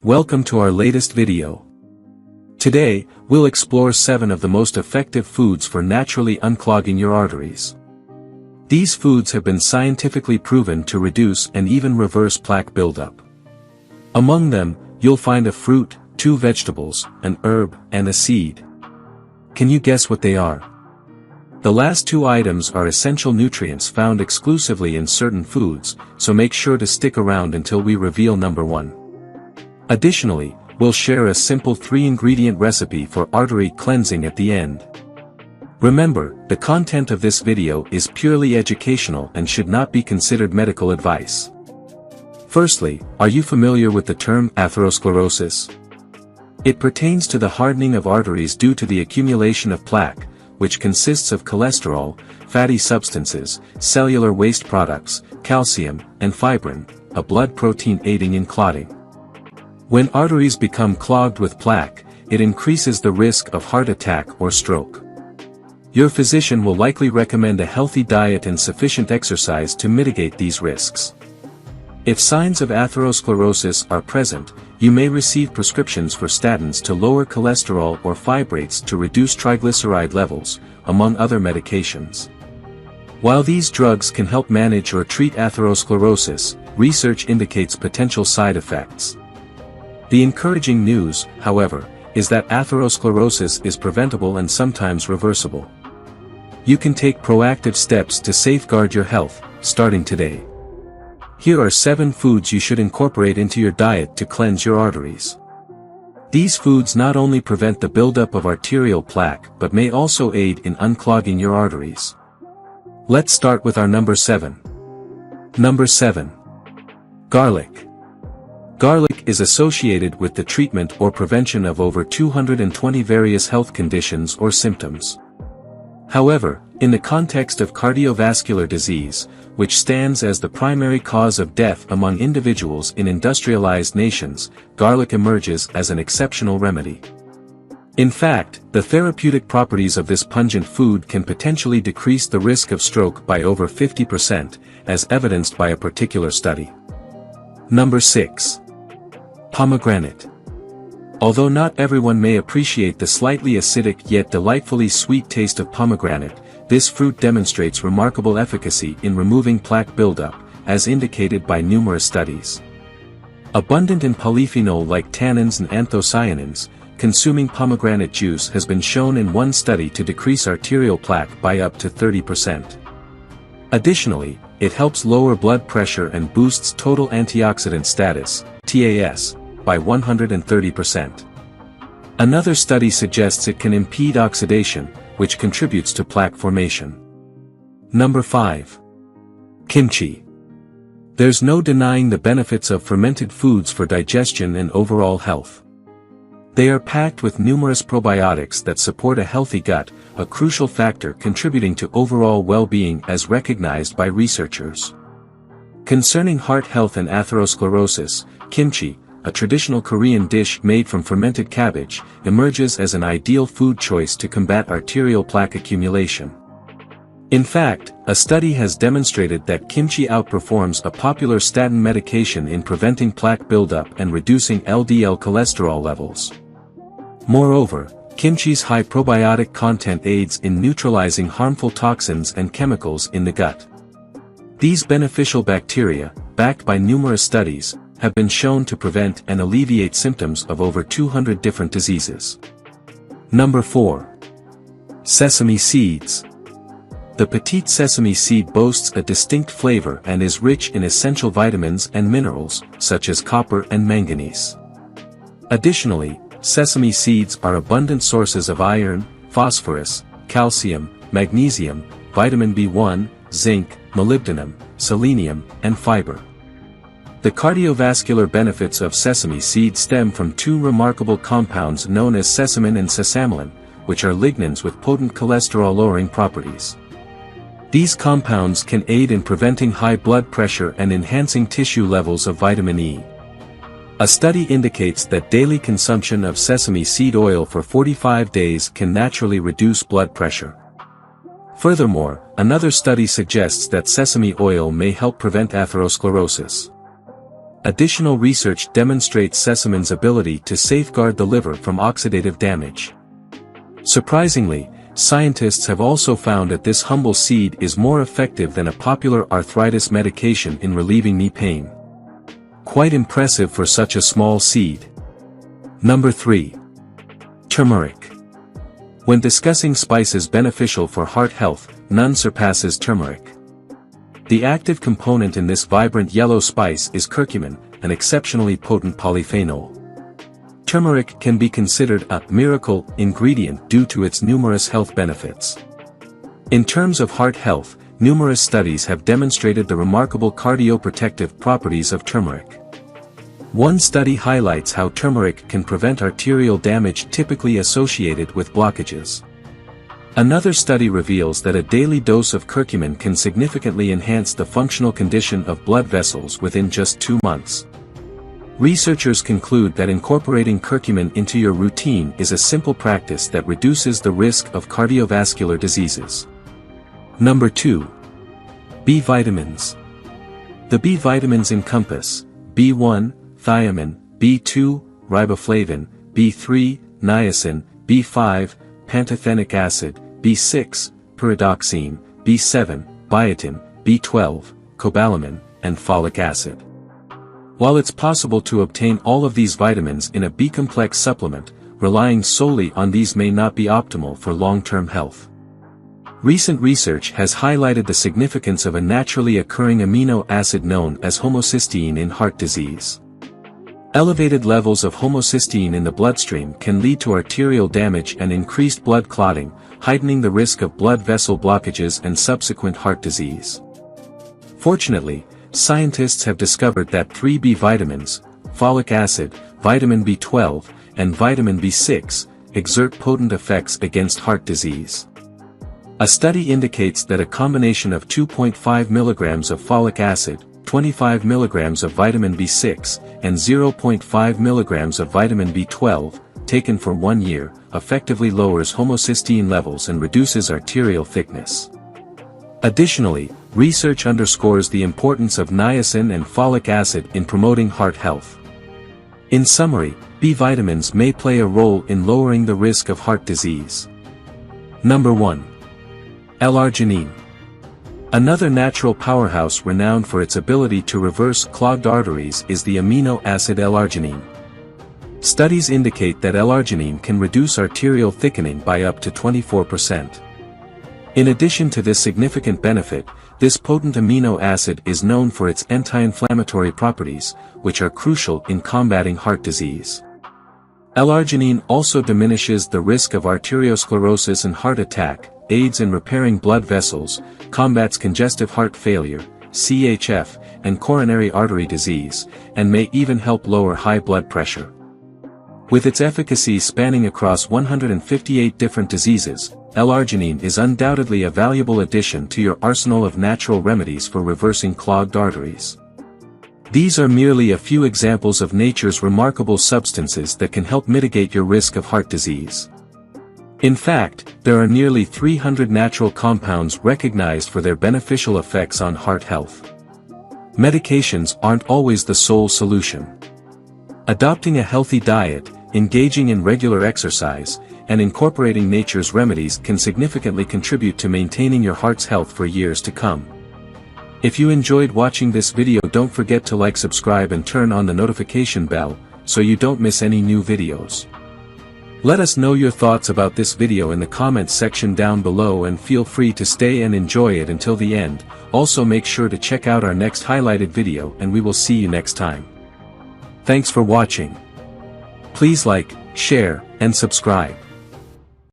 Welcome to our latest video. Today, we'll explore 7 of the most effective foods for naturally unclogging your arteries. These foods have been scientifically proven to reduce and even reverse plaque buildup. Among them, you'll find a fruit, 2 vegetables, an herb, and a seed. Can you guess what they are? The last 2 items are essential nutrients found exclusively in certain foods, so make sure to stick around until we reveal number 1. Additionally, we'll share a simple 3-ingredient recipe for artery cleansing at the end. Remember, the content of this video is purely educational and should not be considered medical advice. Firstly, are you familiar with the term atherosclerosis? It pertains to the hardening of arteries due to the accumulation of plaque, which consists of cholesterol, fatty substances, cellular waste products, calcium, and fibrin, a blood protein aiding in clotting. When arteries become clogged with plaque, it increases the risk of heart attack or stroke. Your physician will likely recommend a healthy diet and sufficient exercise to mitigate these risks. If signs of atherosclerosis are present, you may receive prescriptions for statins to lower cholesterol or fibrates to reduce triglyceride levels, among other medications. While these drugs can help manage or treat atherosclerosis, research indicates potential side effects. The encouraging news, however, is that atherosclerosis is preventable and sometimes reversible. You can take proactive steps to safeguard your health, starting today. Here are 7 foods you should incorporate into your diet to cleanse your arteries. These foods not only prevent the buildup of arterial plaque but may also aid in unclogging your arteries. Let's start with our number 7. Number 7. Garlic. Garlic is associated with the treatment or prevention of over 220 various health conditions or symptoms. However, in the context of cardiovascular disease, which stands as the primary cause of death among individuals in industrialized nations, garlic emerges as an exceptional remedy. In fact, the therapeutic properties of this pungent food can potentially decrease the risk of stroke by over 50%, as evidenced by a particular study. Number 6. Pomegranate. Although not everyone may appreciate the slightly acidic yet delightfully sweet taste of pomegranate, this fruit demonstrates remarkable efficacy in removing plaque buildup, as indicated by numerous studies. Abundant in polyphenol like tannins and anthocyanins, consuming pomegranate juice has been shown in one study to decrease arterial plaque by up to 30%. Additionally, it helps lower blood pressure and boosts total antioxidant status, TAS, by 130%. Another study suggests it can impede oxidation, which contributes to plaque formation. Number 5. Kimchi. There's no denying the benefits of fermented foods for digestion and overall health. They are packed with numerous probiotics that support a healthy gut, a crucial factor contributing to overall well-being as recognized by researchers. Concerning heart health and atherosclerosis, kimchi, a traditional Korean dish made from fermented cabbage, emerges as an ideal food choice to combat arterial plaque accumulation. In fact, a study has demonstrated that kimchi outperforms a popular statin medication in preventing plaque buildup and reducing LDL cholesterol levels. Moreover, kimchi's high probiotic content aids in neutralizing harmful toxins and chemicals in the gut. These beneficial bacteria, backed by numerous studies, have been shown to prevent and alleviate symptoms of over 200 different diseases. Number 4. Sesame seeds. The petite sesame seed boasts a distinct flavor and is rich in essential vitamins and minerals, such as copper and manganese. Additionally, sesame seeds are abundant sources of iron, phosphorus, calcium, magnesium, vitamin B1, zinc, molybdenum, selenium, and fiber. The cardiovascular benefits of sesame seed stem from 2 remarkable compounds known as sesamin and sesamolin, which are lignans with potent cholesterol-lowering properties. These compounds can aid in preventing high blood pressure and enhancing tissue levels of vitamin E. A study indicates that daily consumption of sesame seed oil for 45 days can naturally reduce blood pressure. Furthermore, another study suggests that sesame oil may help prevent atherosclerosis. Additional research demonstrates sesamin's ability to safeguard the liver from oxidative damage. Surprisingly, scientists have also found that this humble seed is more effective than a popular arthritis medication in relieving knee pain. Quite impressive for such a small seed. Number 3. Turmeric. When discussing spices beneficial for heart health, none surpasses turmeric. The active component in this vibrant yellow spice is curcumin, an exceptionally potent polyphenol. Turmeric can be considered a miracle ingredient due to its numerous health benefits. In terms of heart health, numerous studies have demonstrated the remarkable cardioprotective properties of turmeric. One study highlights how turmeric can prevent arterial damage typically associated with blockages. Another study reveals that a daily dose of curcumin can significantly enhance the functional condition of blood vessels within just 2 months. Researchers conclude that incorporating curcumin into your routine is a simple practice that reduces the risk of cardiovascular diseases. Number 2. B vitamins. The B vitamins encompass B1, thiamine, B2, riboflavin, B3, niacin, B5, pantothenic acid, B6, pyridoxine, B7, biotin, B12, cobalamin, and folic acid. While it's possible to obtain all of these vitamins in a B-complex supplement, relying solely on these may not be optimal for long-term health. Recent research has highlighted the significance of a naturally occurring amino acid known as homocysteine in heart disease. Elevated levels of homocysteine in the bloodstream can lead to arterial damage and increased blood clotting, heightening the risk of blood vessel blockages and subsequent heart disease. Fortunately, scientists have discovered that 3 B vitamins, folic acid, vitamin B12, and vitamin B6, exert potent effects against heart disease. A study indicates that a combination of 2.5 mg of folic acid, 25 mg of vitamin B6, and 0.5 mg of vitamin B12, taken for 1 year, effectively lowers homocysteine levels and reduces arterial thickness. Additionally, research underscores the importance of niacin and folic acid in promoting heart health. In summary, B vitamins may play a role in lowering the risk of heart disease. Number 1. L-arginine. Another natural powerhouse renowned for its ability to reverse clogged arteries is the amino acid L-arginine. Studies indicate that L-arginine can reduce arterial thickening by up to 24%. In addition to this significant benefit, this potent amino acid is known for its anti-inflammatory properties, which are crucial in combating heart disease. L-arginine also diminishes the risk of arteriosclerosis and heart attack, aids in repairing blood vessels, combats congestive heart failure, CHF, and coronary artery disease, and may even help lower high blood pressure. With its efficacy spanning across 158 different diseases, L-arginine is undoubtedly a valuable addition to your arsenal of natural remedies for reversing clogged arteries. These are merely a few examples of nature's remarkable substances that can help mitigate your risk of heart disease. In fact, there are nearly 300 natural compounds recognized for their beneficial effects on heart health. Medications aren't always the sole solution. Adopting a healthy diet, engaging in regular exercise, and incorporating nature's remedies can significantly contribute to maintaining your heart's health for years to come. If you enjoyed watching this video, don't forget to like, subscribe, and turn on the notification bell, so you don't miss any new videos. Let us know your thoughts about this video in the comments section down below, and feel free to stay and enjoy it until the end. Also make sure to check out our next highlighted video, and we will see you next time. Thanks for watching. Please like, share, and subscribe.